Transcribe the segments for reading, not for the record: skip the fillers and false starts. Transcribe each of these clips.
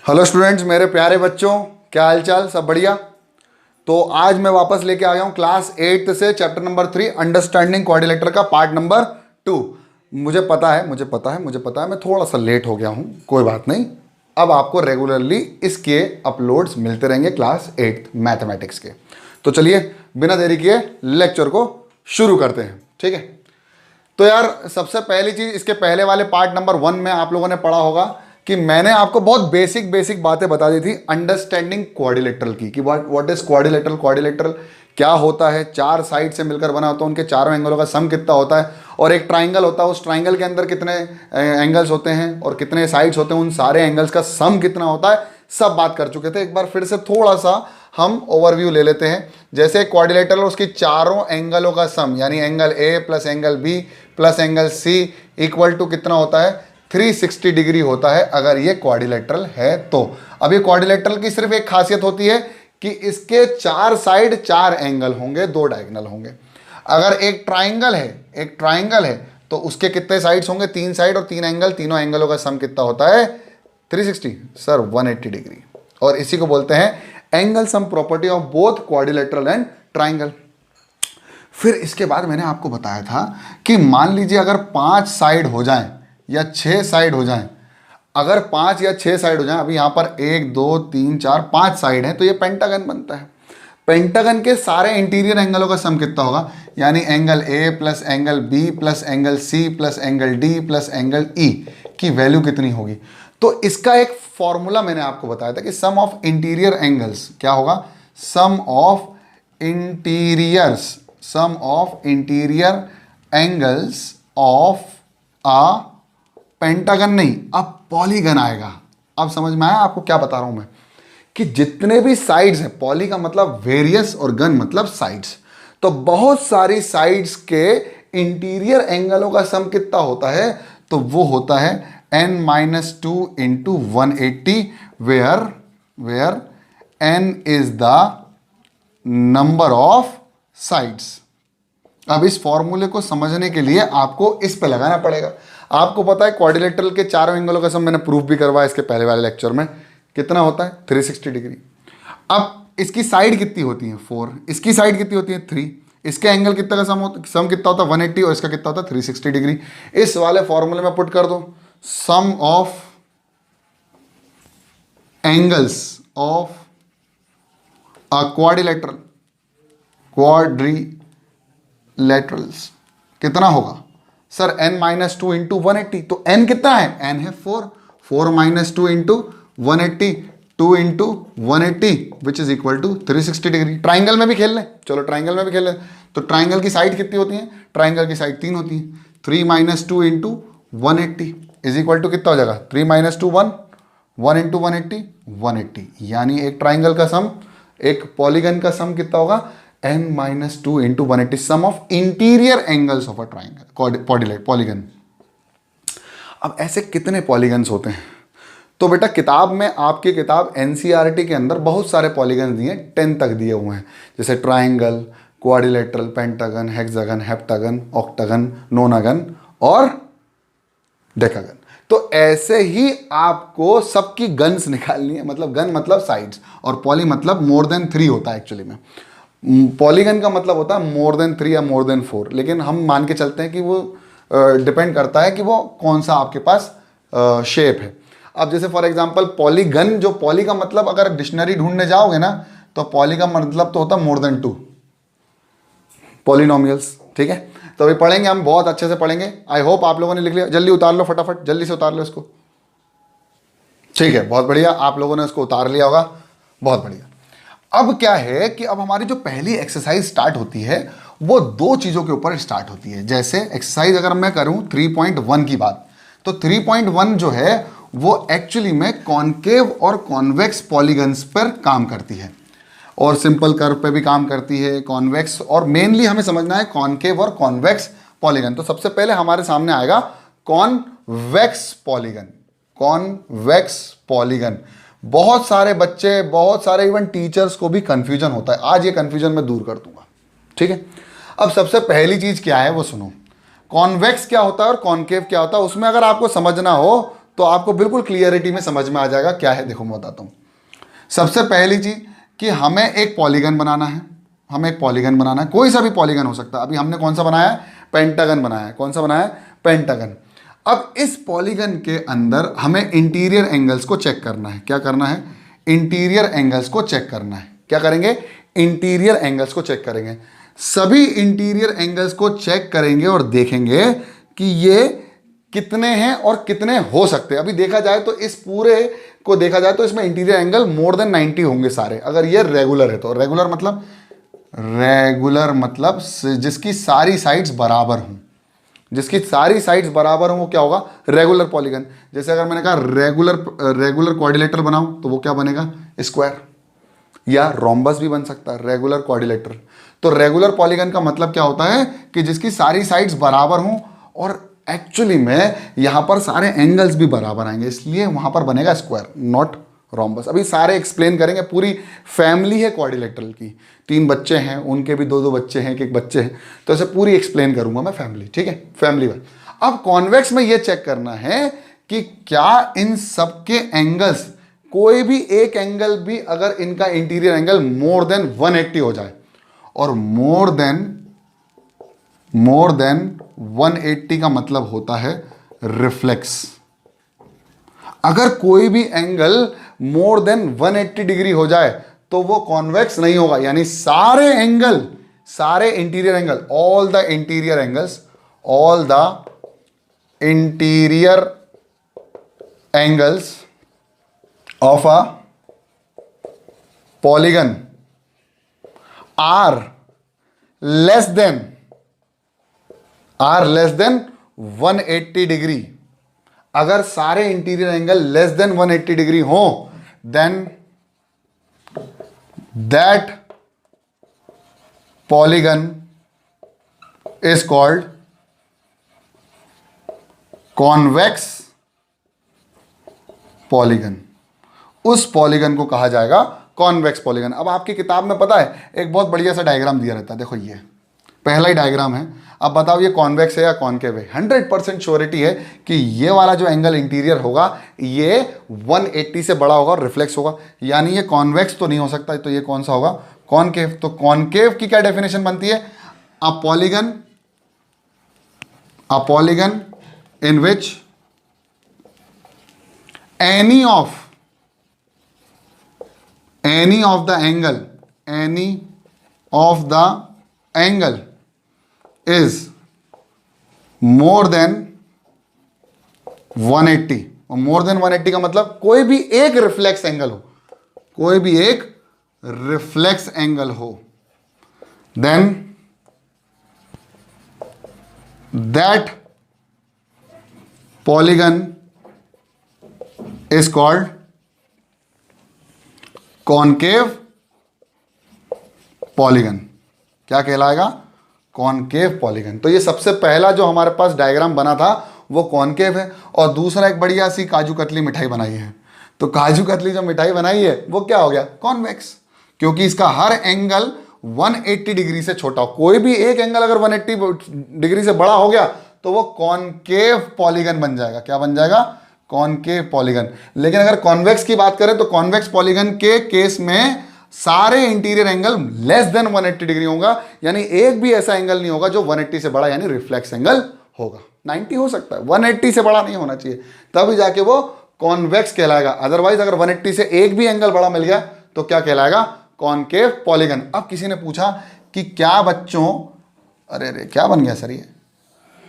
Hello students, मेरे प्यारे बच्चों, क्या हाल चाल? सब बढ़िया। तो आज मैं वापस लेके आ गया हूँ क्लास 8 से चैप्टर नंबर 3 अंडरस्टैंडिंग क्वाड्रिलेटरल का पार्ट नंबर 2। मुझे पता है मैं थोड़ा सा लेट हो गया हूँ, कोई बात नहीं। अब आपको रेगुलरली इसके अपलोड्स मिलते रहेंगे क्लास 8 मैथमेटिक्स के। तो चलिए बिना देरी किए लेक्चर को शुरू करते हैं, ठीक है। तो यार सबसे पहली चीज, इसके पहले वाले पार्ट नंबर 1 में आप लोगों ने पढ़ा होगा कि मैंने आपको बहुत बेसिक बातें बता दी थी अंडरस्टैंडिंग क्वाड्रिलेटरल की, कि व्हाट इज क्वाड्रिलेटरल। क्वाड्रिलेटरल क्या होता है? चार साइड से मिलकर बना होता है, उनके चारों एंगलों का सम कितना होता है, और एक ट्राइंगल होता है, उस ट्राइंगल के अंदर कितने एंगल्स होते हैं और कितने साइड्स होते हैं, उन सारे एंगल्स का सम कितना होता है, सब बात कर चुके थे। एक बार फिर से थोड़ा सा हम ओवरव्यू ले लेते हैं। जैसे क्वाड्रिलेटरल, उसकी चारों एंगलों का सम, यानी angle A plus angle B plus angle C equal to कितना होता है? 360 डिग्री होता है, अगर ये क्वाड्रिलेटरल है तो। अब ये क्वाड्रिलेटरल की सिर्फ एक खासियत होती है कि इसके चार साइड चार एंगल होंगे, दो डायगोनल होंगे। अगर एक ट्राइंगल है तो उसके कितने साइड्स होंगे? तीन साइड और तीन एंगल, तीनों एंगलों का सम कितना होता है? 360 सर 180 डिग्री। और इसी को बोलते हैं angle sum property of both quadrilateral and triangle. फिर इसके बाद मैंने आपको बताया था कि मान लीजिए अगर 5 साइड हो जाएं या 6 साइड हो जाएं, अगर 5 या 6 साइड हो जाएं, अभी यहां पर 1 2 3 4 5 साइड है तो ये पेंटागन बनता है। पेंटागन के सारे इंटीरियर एंगलों का सम कितना होगा? यानी angle A plus angle B plus angle C plus angle D plus angle E की वैल्यू कितनी होगी? तो इसका एक फॉर्मूला मैंने आपको बताया था कि सम ऑफ इंटीरियर एंगल्स क्या होगा? Sum of interior angles of a pentagon नहीं, अब पॉलीगन आएगा। अब समझ में आया आपको क्या बता रहा हूं मैं? कि जितने भी साइड्स हैं, पॉली का मतलब वेरियस और गन मतलब साइड्स, तो बहुत सारी साइड्स के इंटीरियर एंगलों का सम कितना होता है? तो वो होता है n-2 into 180, where n is the number of sides. अब इस फॉर्मूले को समझने के लिए आपको इस पे लगाना पड़ेगा। आपको पता है क्वाड्रिलेटरल के चारों एंगलों का सम मैंने प्रूफ भी करवाया इसके पहले वाले लेक्चर में, कितना होता है? 360 डिग्री। अब इसकी साइड कितनी होती है? 4। इसकी साइड कितनी होती है? 3। इसके एंगल कितना का सम कितना होता है? 180, और इसका कितना होता है? 360 डिग्री। इस वाले फॉर्मूले में पुट कर दो sum of angles of a quadrilaterals कितना होगा? सर n-2 इंटू 180, तो n कितना है? n है 4 minus 2 into 180, 2 into 180 which is equal to 360 degree. Triangle में भी खेल लें, चलो ट्राइंगल में भी खेल लें। तो ट्राइंगल की साइड कितनी होती है? ट्राइंगल की साइड 3 होती है। 3 minus 2 into 180 is equal to कितना हो जाएगा? 3 माइनस 2 1, 1 इंटू 180 180। यानी एक ट्राइंगल का सम, एक पॉलीगन का सम कितना होगा? n-2 into 180, sum of interior angles of a triangle polygon. अब ऐसे कितने पॉलीगन्स होते हैं? तो बेटा किताब में, आपकी किताब एनसीईआरटी के अंदर बहुत सारे पॉलीगन दिए, 10 तक दिए हुए हैं, जैसे triangle, quadrilateral, pentagon, hexagon, heptagon, octagon, नोनागन और डेकागन। तो ऐसे ही आपको सबकी गन्स निकालनी है। मतलब गन मतलब साइड्स, और पॉली मतलब मोर देन 3 होता है एक्चुअली में। पॉलीगन का मतलब होता है मोर देन 3 या मोर देन 4, लेकिन हम मान के चलते हैं कि वो डिपेंड करता है कि वो कौन सा आपके पास शेप है। अब जैसे फॉर एग्जांपल पॉलीगन, जो पॉली का मतलब अगर डिक्शनरी ढूंढने जाओगे ना, तो पॉली का मतलब तो होता है मोर देन 2 पॉलिनोमियल्स, ठीक है। तो अभी पढ़ेंगे हम, बहुत अच्छे से पढ़ेंगे। आई होप आप लोगों ने लिख लिया। जल्दी उतार लो, फटाफट जल्दी से उतार लो इसको। ठीक है, बहुत बढ़िया, आप लोगों ने इसको उतार लिया होगा, बहुत बढ़िया। अब क्या है कि अब हमारी जो पहली एक्सरसाइज स्टार्ट होती है वो दो चीजों के ऊपर स्टार्ट होती है। जैसे एक्सरसाइज अगर मैं करूं 3.1 की बात, तो 3.1 जो है वो एक्चुअली में कॉनकेव और कॉन्वेक्स पॉलीगन्स पर काम करती है, और सिंपल कर्व पे भी काम करती है, कॉन्वेक्स, और मेनली हमें समझना है कॉनकेव और कॉन्वेक्स पॉलीगन। तो सबसे पहले हमारे सामने आएगा कॉन्वेक्स पॉलीगन। कॉन्वेक्स पॉलीगन, बहुत सारे बच्चे, बहुत सारे इवन टीचर्स को भी कंफ्यूजन होता है। आज ये कंफ्यूजन मैं दूर कर दूंगा, ठीक है। अब सबसे पहली चीज क्या है वो सुनो। कॉन्वेक्स क्या होता है और कॉनकेव क्या होता है, उसमें अगर आपको समझना हो तो आपको बिल्कुल क्लियरिटी में समझ में आ जाएगा क्या है। देखो मैं बताता हूँ। सबसे पहली चीज कि हमें एक पॉलीगन बनाना है। हमें एक पॉलीगन बनाना है, कोई सा भी पॉलीगन हो सकता है। अभी हमने कौन सा बनाया है? पेंटागन बनाया है। कौन सा बनाया है? पेंटागन। अब इस पॉलीगन के अंदर हमें इंटीरियर एंगल्स को चेक करना है। क्या करना है? इंटीरियर एंगल्स को चेक करना है। क्या करेंगे? इंटीरियर एंगल्स को चेक करेंगे। सभी इंटीरियर एंगल्स को चेक करेंगे और देखेंगे कि ये कितने हैं और कितने हो सकते हैं। अभी देखा जाए तो इस पूरे को देखा जाए तो इसमें इंटीरियर एंगल मोर देन 90 होंगे सारे, अगर ये रेगुलर है तो। रेगुलर मतलब जिसकी सारी साइड्स बराबर हों। जिसकी सारी साइड्स बराबर हों वो क्या होगा? Regular polygon. जैसे अगर मैंने कहा रेगुलर क्वाड्रिलेटरल बनाऊं तो वो क्या बनेगा? स्क्वायर, या रोम्बस भी बन सकता है, रेगुलर क्वाड्रिलेटरल। तो रेगुलर पॉलीगन का मतलब क्या होता है कि जिसकी सारी साइड्स बराबर हों, और एक्चुअली में यहां पर सारे एंगल्स भी बराबर आएंगे, इसलिए वहां पर बनेगा स्क्वायर, नॉट रोम्बस। अभी सारे एक्सप्लेन करेंगे। पूरी फैमिली है क्वाड्रिलेटरल की, 3 बच्चे हैं, उनके भी 2-2 बच्चे हैं, एक बच्चे हैं, तो ऐसे पूरी एक्सप्लेन करूंगा मैं फैमिली। ठीक है, फैमिली में। अब कॉन्वेक्स में यह चेक करना है कि क्या इन सबके एंगल्स, कोई भी एक एंगल भी अगर इनका इंटीरियर एंगल मोर देन 180 हो जाए, और मोर देन 180 का मतलब होता है रिफ्लेक्स। अगर कोई भी एंगल मोर देन 180 डिग्री हो जाए तो वो कॉन्वेक्स नहीं होगा। यानी सारे interior angle, all the interior angles of a polygon are less than 180 degree. अगर सारे interior angle less than 180 degree हो, then that polygon is called convex polygon. उस पॉलीगन को कहा जाएगा कॉन्वेक्स पॉलीगन। अब आपकी किताब में पता है एक बहुत बढ़िया सा डायग्राम दिया रहता है। देखो ये पहला ही डायग्राम है। अब बताओ ये कॉन्वेक्स है या कॉनकेव है? 100% श्योरिटी है कि ये वाला जो एंगल इंटीरियर होगा ये 180 से बड़ा होगा और रिफ्लेक्स होगा, यानी ये कॉन्वेक्स तो नहीं हो सकता। तो ये कौन सा होगा? कॉनकेव। तो कॉनकेव की क्या डेफिनेशन बनती है? A polygon in which any of the angle is more than 180। और मोर देन 180 का मतलब कोई भी एक रिफ्लेक्स एंगल हो, then that polygon is called concave polygon. क्या कहलाएगा? Concave polygon. तो ये सबसे पहला जो हमारे पास डायग्राम बना था वो कॉनकेव है। और दूसरा एक बढ़िया सी काजू कतली मिठाई बनाई है। तो काजू कतली जो मिठाई बनाई है वो क्या हो गया? कॉन्वेक्स, क्योंकि इसका हर एंगल 180 डिग्री से छोटा हो। कोई भी एक एंगल अगर 180 डिग्री से बड़ा हो गया तो वो कॉनकेव पॉलीगन बन जाएगा। क्या बन जाएगा? Concave polygon. लेकिन अगर कॉन्वेक्स की बात करें तो कॉन्वेक्स पॉलीगन के केस में सारे interior angle less than 180 degree होगा, यानी एक भी ऐसा एंगल नहीं होगा जो 180 से बड़ा, यानी रिफ्लेक्स एंगल होगा। 90 हो सकता है, 180 से बड़ा नहीं होना चाहिए, तभी जाके वो कॉन्वेक्स कहलाएगा। अदरवाइज अगर 180 से एक भी एंगल बड़ा मिल गया तो क्या कहलाएगा? Concave polygon. अब किसी ने पूछा कि क्या बच्चों, अरे क्या बन गया सर ये,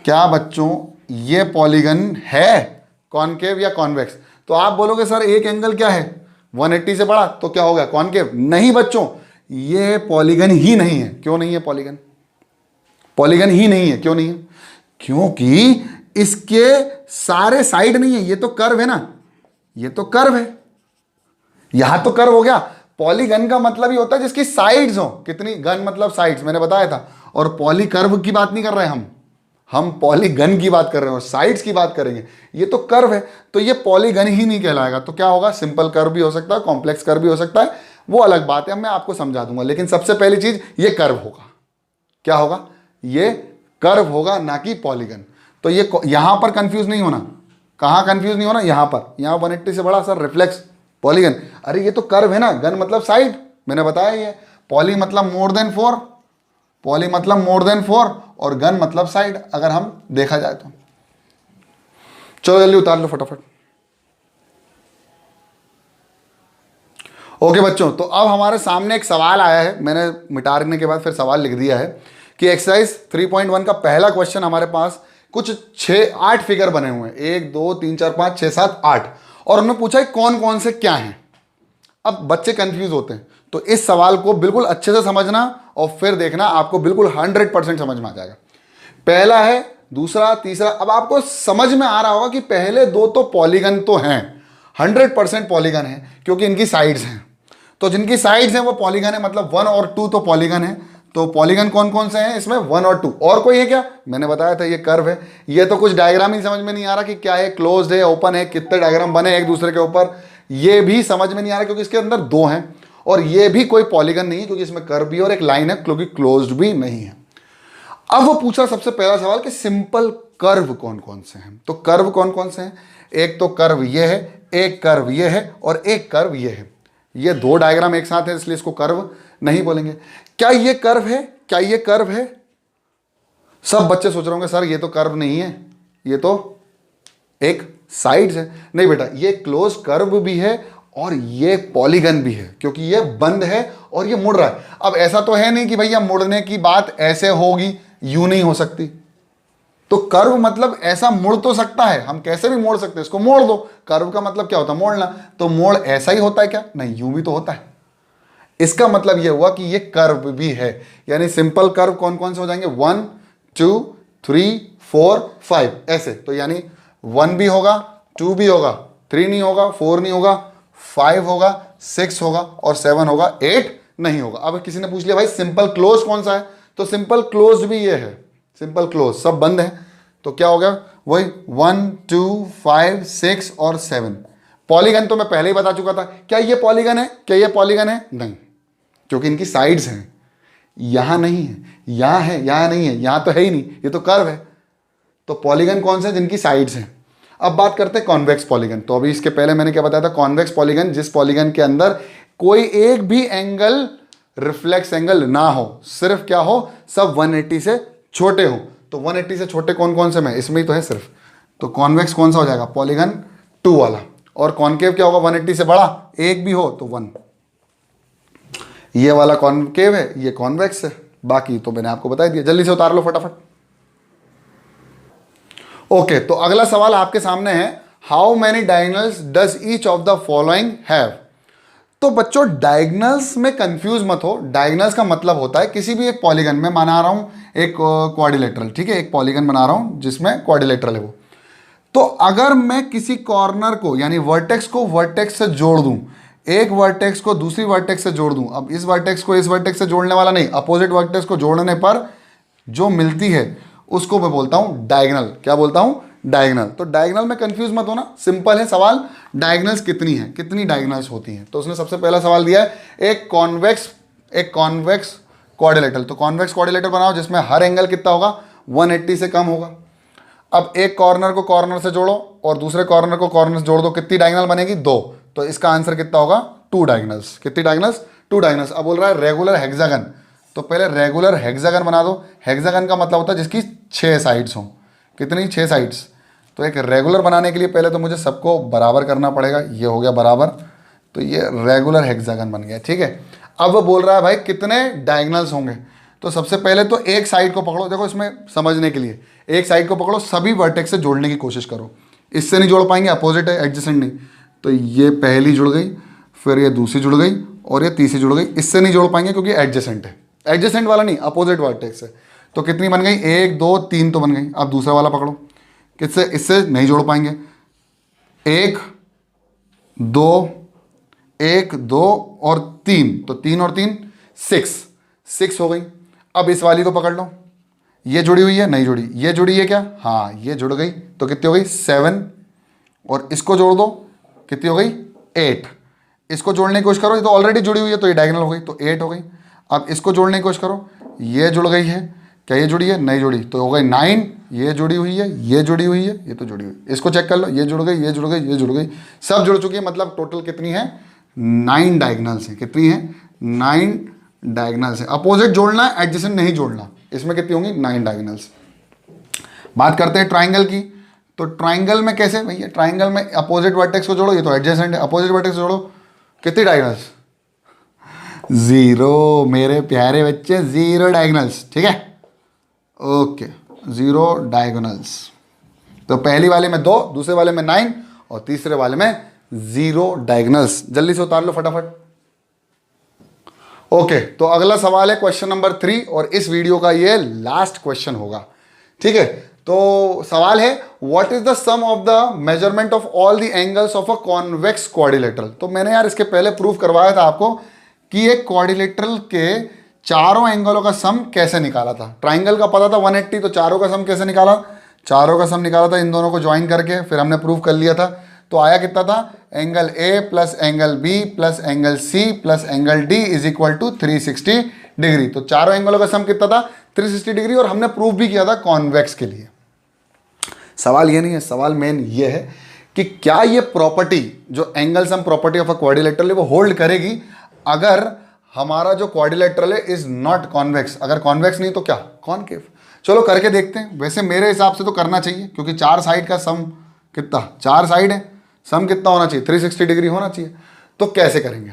क्या बच्चों ये पॉलीगन है कॉनकेव या कॉन्वेक्स? तो आप बोलोगे सर एक एंगल क्या है 180 से बड़ा, तो क्या हो गया? कॉनकेव। नहीं बच्चों, ये पॉलीगन ही नहीं है। क्यों नहीं है पॉलीगन ही नहीं है। क्यों नहीं है? क्योंकि इसके सारे साइड नहीं है। ये तो कर्व है ना, ये तो कर्व है, यहां तो कर्व हो गया। पॉलीगन का मतलब ही होता है जिसकी साइड्स हो। कितनी? गन मतलब साइड्स, मैंने बताया था। और पॉली कर्व की बात नहीं कर रहे हैं हम पॉलीगन की बात कर रहे हैं, साइड्स की बात करेंगे। ये तो कर्व है, तो ये पॉलीगन ही नहीं कहलाएगा। तो क्या होगा? सिंपल कर्व भी हो सकता है, कॉम्प्लेक्स कर्व भी हो सकता है, वो अलग बात है, मैं आपको समझा दूंगा। लेकिन सबसे पहली चीज ये कर्व होगा। क्या होगा? ये कर्व होगा, ना कि पॉलीगन। तो ये यहां पर कंफ्यूज नहीं होना, कहाँ कंफ्यूज नहीं होना, यहाँ पर, यहाँ 180 से बड़ा सर रिफ्लेक्स पॉलीगन। अरे ये तो कर्व है ना, गन मतलब साइड, मैंने बताया ये। पॉली मतलब मोर देन 4, पॉली मतलब मोर देन 4 और गन मतलब साइड, अगर हम देखा जाए तो। चलो जल्दी उतार लो फटाफट। ओके बच्चों, तो अब हमारे सामने एक सवाल आया है, मैंने मिटाने के बाद फिर सवाल लिख दिया है कि एक्सरसाइज 3.1 का पहला क्वेश्चन हमारे पास कुछ 6-8 फिगर बने हुए हैं, 1 2 3 4 5 6 7 8, और उन्होंने पूछा है कौन कौन से क्या हैं। अब बच्चे कंफ्यूज होते हैं, तो इस सवाल को बिल्कुल अच्छे से समझना और फिर देखना, आपको बिल्कुल 100% समझ में आ जाएगा। पहला है, दूसरा, तीसरा। अब आपको समझ में आ रहा होगा कि पहले दो तो पॉलीगन तो हैं, 100% पॉलीगन है, क्योंकि इनकी साइड्स हैं। तो जिनकी साइड्स हैं वो पॉलीगन है, मतलब 1 और 2 तो पॉलीगन है। तो पॉलीगन कौन कौन से हैं इसमें, 1 और 2। और कोई है क्या, मैंने बताया था ये कर्व है। ये तो कुछ डायग्राम ही समझ में नहीं आ रहा कि क्या है, क्लोज्ड है, ओपन है, कितने डायग्राम बने एक दूसरे के ऊपर, ये भी समझ में नहीं आ रहा क्योंकि इसके अंदर 2 हैं। और ये भी कोई पॉलीगन नहीं है क्योंकि इसमें कर्व भी और एक लाइन है, क्योंकि क्लोज्ड भी नहीं है। अब वो पूछा सबसे पहला सवाल कि सिंपल कर्व कौन कौन से हैं। तो कर्व कौन कौन से हैं, एक तो कर्व ये है, एक कर्व ये है और एक कर्व ये है। ये 2 डायग्राम एक साथ है, इसलिए इसको कर्व नहीं बोलेंगे। क्या ये कर्व है, क्या ये कर्व है? सब बच्चे सोच रहे होंगे सर ये तो कर्व नहीं है, ये तो एक साइड्स है। नहीं बेटा, ये क्लोज कर्व भी है और ये पॉलीगन भी है, क्योंकि ये बंद है और ये मुड़ रहा है। अब ऐसा तो है नहीं कि भैया मुड़ने की बात ऐसे होगी, यूं नहीं हो सकती। तो कर्व मतलब ऐसा मुड़ तो सकता है, हम कैसे भी मोड़ सकते हैं, इसको मोड़ दो। कर्व का मतलब क्या होता है, मोड़ना। तो मोड़ ऐसा ही होता है क्या, नहीं, यूं भी तो होता है। इसका मतलब यह हुआ कि ये कर्व भी है। यानी सिंपल कर्व कौन कौन से हो जाएंगे, 1 2 3 4 5 ऐसे। तो यानी 1 भी होगा, 2 भी होगा, 3 नहीं होगा, 4 नहीं होगा, 5 होगा, 6 होगा और 7 होगा, 8 नहीं होगा। अब किसी ने पूछ लिया भाई सिंपल क्लोज कौन सा है, तो सिंपल क्लोज भी ये है, सिंपल क्लोज, सब बंद है। तो क्या हो गया, वही 1 2 5 6 और 7। पॉलीगन तो मैं पहले ही बता चुका था। क्या ये पॉलीगन है, क्या ये पॉलीगन है, नहीं, क्योंकि इनकी साइड्स हैं। यहां नहीं है, यहां है, यहां नहीं है, यहां तो है ही नहीं, ये तो कर्व है। तो पॉलीगन कौन से, जिनकी साइड्स हैं। अब बात करते हैं कॉन्वेक्स पॉलीगन। तो अभी इसके पहले मैंने क्या बताया था, कॉन्वेक्स पॉलीगन, जिस पॉलीगन के अंदर कोई एक भी एंगल रिफ्लेक्स एंगल ना हो, सिर्फ क्या हो, सब 180 से छोटे हो। तो 180 से छोटे कौन कौन से में, इसमें ही तो है सिर्फ। तो कॉन्वेक्स कौन सा हो जाएगा, पॉलीगन 2 वाला। और कॉन्केव क्या होगा, 180 से बड़ा एक भी हो तो 1। ये वाला कॉन्केव है, ये कॉन्वेक्स है, बाकी तो मैंने आपको बता दिया। जल्दी से उतार लो फटाफट। ओके, तो अगला सवाल आपके सामने है, how many diagonals does each of the following have. तो बच्चों डायगोनल्स में कंफ्यूज मत हो। डायगोनल्स का मतलब होता है किसी भी एक पॉलीगन में, बना रहा हूं एक क्वाड्रिलेटरल, ठीक है, एक पॉलीगन बना रहा हूं जिसमें क्वाड्रिलेटरल है वो। तो अगर मैं किसी कॉर्नर को यानी वर्टेक्स को वर्टेक्स से जोड़ दूं, एक वर्टेक्स को दूसरी वर्टेक्स से जोड़ दूं, अब इस वर्टेक्स को इस वर्टेक्स से जोड़ने वाला नहीं, अपोजिट वर्टेक्स को जोड़ने पर जो मिलती है उसको मैं बोलता हूं डायगोनल। क्या बोलता हूं, डायगोनल। तो डायगोनल में कंफ्यूज मत होना, सिंपल है सवाल, डायगोनल्स कितनी है, कितनी डायगोनल्स होती हैं। तो उसने सबसे पहला सवाल दिया है एक कॉन्वेक्स क्वाड्रिलेटरल। तो कॉन्वेक्स क्वाड्रिलेटरल बनाओ जिसमें हर एंगल कितना होगा, 180 से कम होगा। अब एक कॉर्नर को कॉर्नर से जोड़ो और दूसरे कॉर्नर को कॉर्नर से जोड़ दो, कितनी डायगोनल बनेगी, 2। तो इसका आंसर कितना होगा, 2 डायगोनल्स। कितनी डायगोनल्स, 2 डायगोनल्स। अब बोल रहा है रेगुलर हेक्सागन, तो पहले रेगुलर हेक्सागन बना दो। हेक्सागन का मतलब होता है जिसकी 6 साइड्स हों। कितनी, 6 साइड्स। तो एक रेगुलर बनाने के लिए पहले तो मुझे सबको बराबर करना पड़ेगा, ये हो गया बराबर, तो ये रेगुलर हेक्सागन बन गया, ठीक है। अब वो बोल रहा है भाई कितने डायगोनल्स होंगे। तो सबसे पहले तो एक साइड को पकड़ो, देखो इसमें समझने के लिए, एक साइड को पकड़ो, सभी वर्टेक्स से जोड़ने की कोशिश करो। इससे नहीं जोड़ पाएंगे, अपोजिट है, एडजेसेंट नहीं। तो ये पहली जुड़ गई, फिर ये दूसरी जुड़ गई और ये तीसरी जुड़ गई। इससे नहीं जोड़ पाएंगे क्योंकि एडजेसेंट है, एडजेसेंट वाला नहीं, अपोजिट वर्टेक्स है। तो कितनी बन गई, 1 2 3 तो बन गई। अब दूसरा वाला पकड़ो, किससे, इससे नहीं जोड़ पाएंगे, 1 2 1 2 और 3, तो 3 और 3 6 हो गई। अब इस वाली को पकड़ लो, ये जुड़ी हुई है, नहीं जुड़ी, ये जुड़ी है क्या, हाँ ये जुड़ गई, तो कितनी हो गई, 7। और इसको जोड़ दो, कितनी हो गई, 8। इसको जोड़ने की कोशिश करो, ये तो ऑलरेडी जुड़ी हुई है तो ये डायगोनल हो गई, तो 8 हो गई। अब इसको जोड़ने की कोशिश करो, ये जुड़ गई है, क्या ये जुड़ी है? नहीं जुड़ी, तो हो गई 9, ये जुड़ी हुई है, ये जुड़ी हुई है, ये तो जुड़ी हुई है। इसको चेक कर लो, ये जुड़ गई, ये जुड़ गई, ये जुड़ गई, सब जुड़ चुकी है। मतलब टोटल कितनी है? 9 डायगोनल्स है। कितनी है? 9 डायगोनल्स है। अपोजिट जोड़ना है, एडजेसेंट नहीं जोड़ना। इसमें कितनी होंगी? 9 डायगोनल्स। बात करते हैं ट्राइंगल की। तो ट्राइंगल में कैसे भैया? ट्राइंगल में अपोजिट वर्टेक्स को जोड़ो, ये तो एडजेसेंट है, अपोजिट वर्टेक्स को जोड़ो, कितनी डायगोनल्स? 0 मेरे प्यारे बच्चे, 0 डायगोनल्स। ठीक है, ओके, 0 डायगोनल्स। तो पहली वाले में 2, दूसरे वाले में 9 और तीसरे वाले में 0 डायगोनल्स। जल्दी से उतार लो फटाफट। ओके, तो अगला सवाल है क्वेश्चन नंबर 3 और इस वीडियो का ये लास्ट क्वेश्चन होगा। ठीक है, तो सवाल है what is the sum of the measurement of all the angles of a convex quadrilateral. तो मैंने यार इसके पहले प्रूव करवाया था आपको कि एक क्वाड्रिलेटरल के चारों एंगलों का सम कैसे निकाला था। ट्राइंगल का पता था 180, तो चारों का सम कैसे निकाला? चारों का सम निकाला था इन दोनों को ज्वाइन करके, फिर हमने प्रूव कर लिया था। तो आया कितना था? Angle A plus angle B plus angle C plus angle D is equal to 360 degree. तो चारों एंगलों का सम कितना था? 360 डिग्री। और हमने प्रूव भी किया था कॉन्वेक्स के लिए। सवाल ये नहीं है, सवाल मेन ये है कि क्या ये प्रॉपर्टी जो angle sum property of a quadrilateral है वो होल्ड करेगी अगर हमारा जो क्वाड्रिलेटरल है इज नॉट कॉन्वेक्स। अगर कॉन्वेक्स नहीं तो क्या? कॉनकेव। चलो करके देखते हैं। वैसे मेरे हिसाब से तो करना चाहिए, क्योंकि 4 साइड का सम कितना? 4 साइड है, सम कितना होना चाहिए? 360 डिग्री होना चाहिए। तो कैसे करेंगे?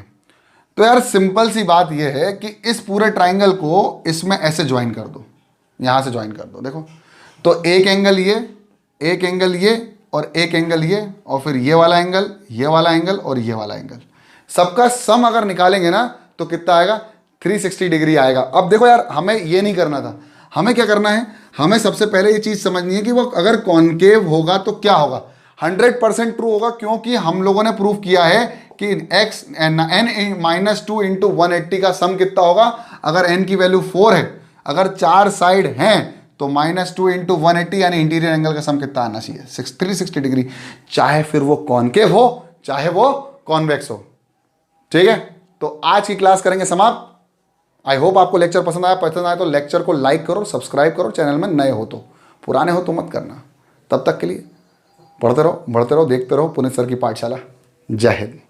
तो यार सिंपल सी बात यह है कि इस पूरे ट्राइंगल को इसमें ऐसे ज्वाइन कर दो, यहां से ज्वाइन कर दो। देखो, तो एक एंगल ये, एक एंगल ये और एक एंगल ये, और फिर ये वाला एंगल, ये वाला एंगल और ये वाला एंगल, सबका सम अगर निकालेंगे ना तो कितना आएगा? 360 डिग्री आएगा। अब देखो यार, हमें ये नहीं करना था, हमें क्या करना है? हमें सबसे पहले ये चीज समझनी है कि वो अगर कॉनकेव होगा तो क्या होगा। 100% ट्रू होगा, क्योंकि हम लोगों ने प्रूव किया है कि x n-2 इंटू 180 का सम कितना होगा? अगर n की वैल्यू 4 है, अगर 4 साइड हैं तो -2 इंटू 180 यानी इंटीरियर एंगल का सम कितना आना चाहिए? 360 डिग्री। चाहे फिर वो कॉनकेव हो चाहे वो कॉन्वेक्स हो। ठीक है, तो आज की क्लास करेंगे समाप्त। आई होप आपको लेक्चर पसंद आया। पसंद आया तो लेक्चर को लाइक करो, सब्सक्राइब करो, चैनल में नए हो तो, पुराने हो तो मत करना। तब तक के लिए पढ़ते रहो, बढ़ते रहो, देखते रहो पुनीत सर की पाठशाला। जय हिंद।